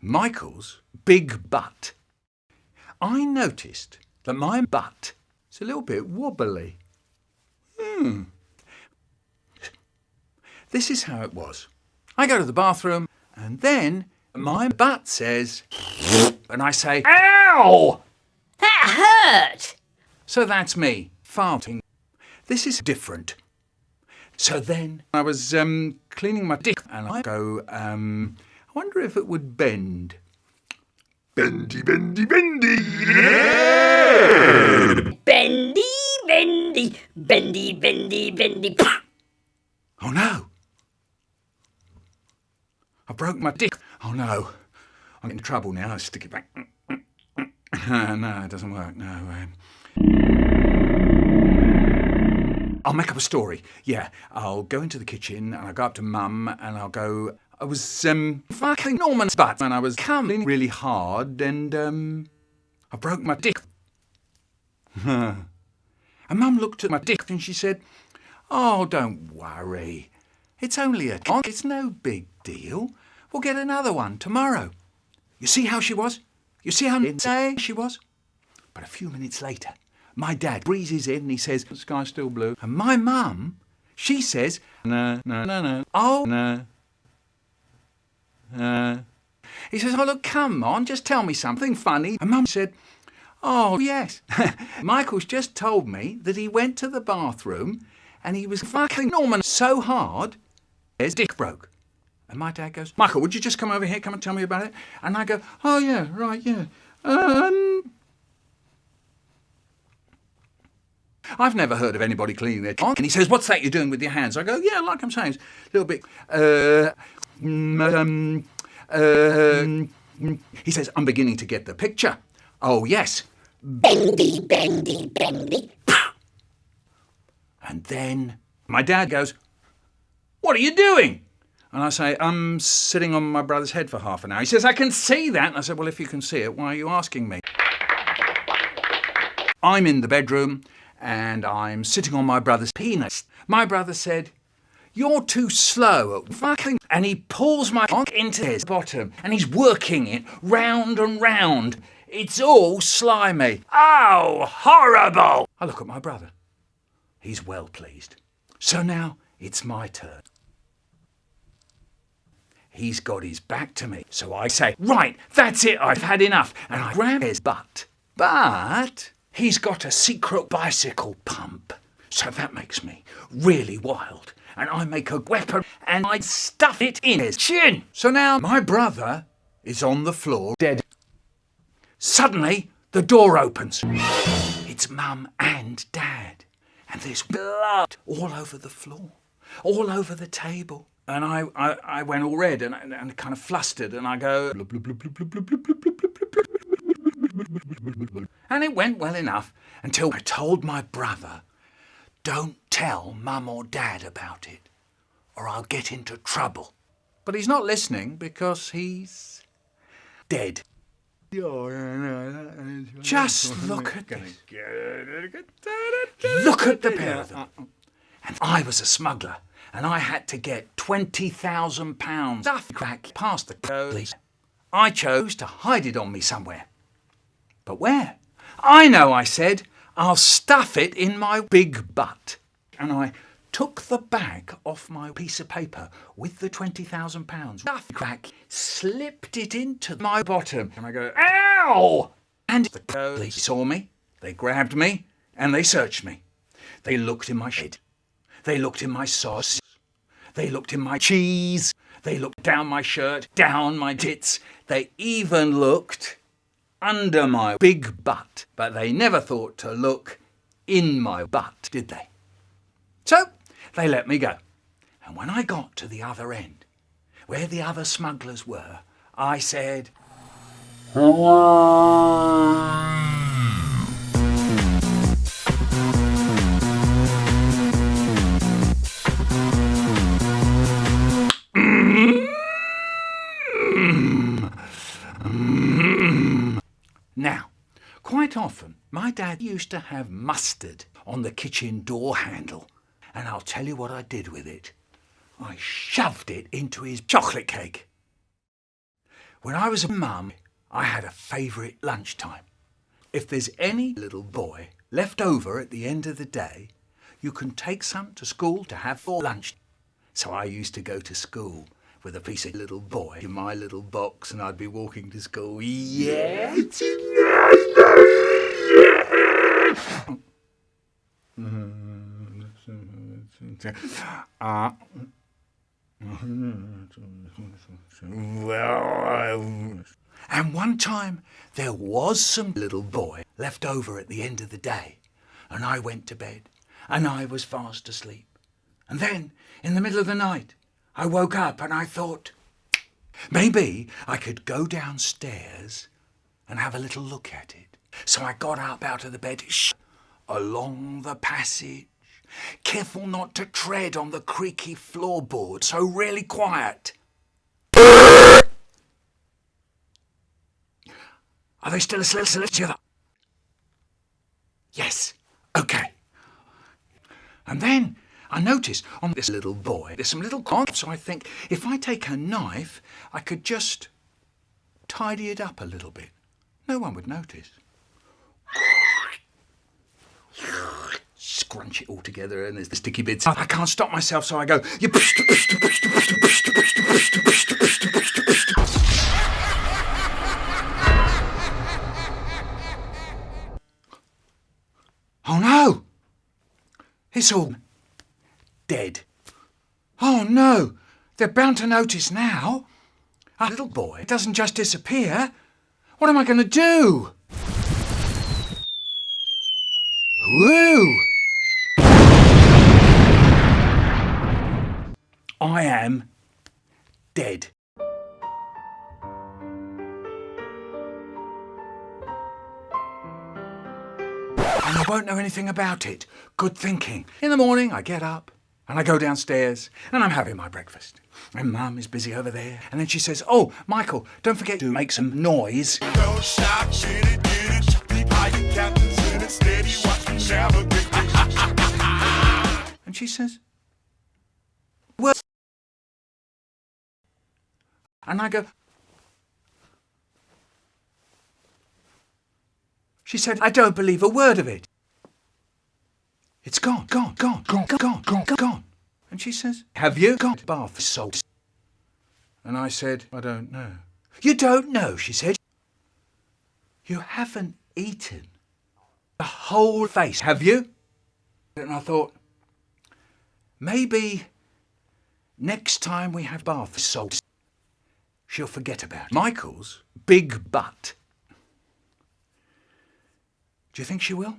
Michael's big butt. I noticed that my butt is a little bit wobbly. This is how it was. I go to the bathroom and then my butt says, and I say, "Ow! That hurt!" So that's me farting. This is different. So then I was cleaning my dick and I go, I wonder if it would bend. Bendy, bendy, bendy. Bendy, bendy, bendy, bendy, bendy. Oh no. I broke my dick. Oh no. I'm in trouble now. I stick it back. No, it doesn't work. No. I'll make up a story. Yeah, I'll go into the kitchen and I'll go up to Mum and I'll go, I was fucking Norman's butt and I was coming really hard and I broke my dick. And Mum looked at my dick and she said, "Oh, don't worry. It's only a cock. It's no big deal. We'll get another one tomorrow." You see how she was? You see how insane she was? But a few minutes later, my dad breezes in and he says, "The sky's still blue." And my mum, she says, "No, no, no, no. Oh, no. He says, "Oh, look, come on, just tell me something funny." And Mum said, "Oh, yes. Michael's just told me that he went to the bathroom and he was fucking Norman so hard, his dick broke." And my dad goes, "Michael, would you just come over here, come and tell me about it?" And I go, "Oh, yeah, right, yeah. I've never heard of anybody cleaning their cock." And he says, "What's that you're doing with your hands?" I go, "Yeah, like I'm saying, it's a little bit, He says, "I'm beginning to get the picture." "Oh, yes." Bendy, bendy, bendy. And then my dad goes, "What are you doing?" And I say, "I'm sitting on my brother's head for half an hour." He says, "I can see that." And I said, "Well, if you can see it, why are you asking me?" I'm in the bedroom and I'm sitting on my brother's penis. My brother said, "You're too slow at fucking..." And he pulls my cock into his bottom and he's working it round and round. It's all slimy. Oh, horrible! I look at my brother. He's well pleased. So now it's my turn. He's got his back to me. So I say, "Right, that's it, I've had enough." And I grab his butt. But he's got a secret bicycle pump. So that makes me really wild. And I make a weapon and I stuff it in his chin. So now my brother is on the floor, dead. Suddenly, the door opens. It's Mum and Dad. And there's blood all over the floor, all over the table. And I went all red and kind of flustered and I go... And it went well enough until I told my brother, "Don't tell Mum or Dad about it, or I'll get into trouble." But he's not listening because he's dead. Just look at this. Look at the pair of them. And I was a smuggler, and I had to get £20,000 stuff crack past the police. I chose to hide it on me somewhere. But where? "I know," I said. "I'll stuff it in my big butt." And I took the bag off my piece of paper with the £20,000 stuff crack, slipped it into my bottom, and I go, "Ow!" And the police saw me, they grabbed me, and they searched me. They looked in my shit. They looked in my sauce. They looked in my cheese. They looked down my shirt, down my tits. They even looked under my big butt. But they never thought to look in my butt, did they? So they let me go. And when I got to the other end, where the other smugglers were, I said, Now, quite often, my dad used to have mustard on the kitchen door handle, and I'll tell you what I did with it. I shoved it into his chocolate cake. When I was a mum, I had a favourite lunchtime. If there's any little boy left over at the end of the day, you can take some to school to have for lunch. So I used to go to school with a piece of little boy in my little box, and I'd be walking to school. Yeah. And one time there was some little boy left over at the end of the day, and I went to bed, and I was fast asleep. And then, in the middle of the night, I woke up and I thought, maybe I could go downstairs and have a little look at it. So I got up out of the bed, along the passage, careful not to tread on the creaky floorboard, so really quiet. Are they still asleep? Yes. Okay. And then I noticed on this little boy there's some little cons, so I think if I take a knife, I could just tidy it up a little bit. No one would notice. Scrunch it all together, and there's the sticky bits. I can't stop myself, so I go. Oh no! It's all dead. Oh no! They're bound to notice now. Our little boy doesn't just disappear. What am I going to do? Woo! I am dead. And I won't know anything about it. Good thinking. In the morning, I get up and I go downstairs and I'm having my breakfast. And Mum is busy over there. And then she says, oh, Michael, don't forget to make some noise. Don't shout, shit it, get it. Deep high, you captains in it, steady, watch me navigate. And she says, well, and I go, she said, I don't believe a word of it. It's gone. And she says, have you got bath salts? And I said, I don't know. You don't know, she said. You haven't eaten the whole face, have you? And I thought, maybe next time we have bath salts, she'll forget about it. Michael's big butt. Do you think she will?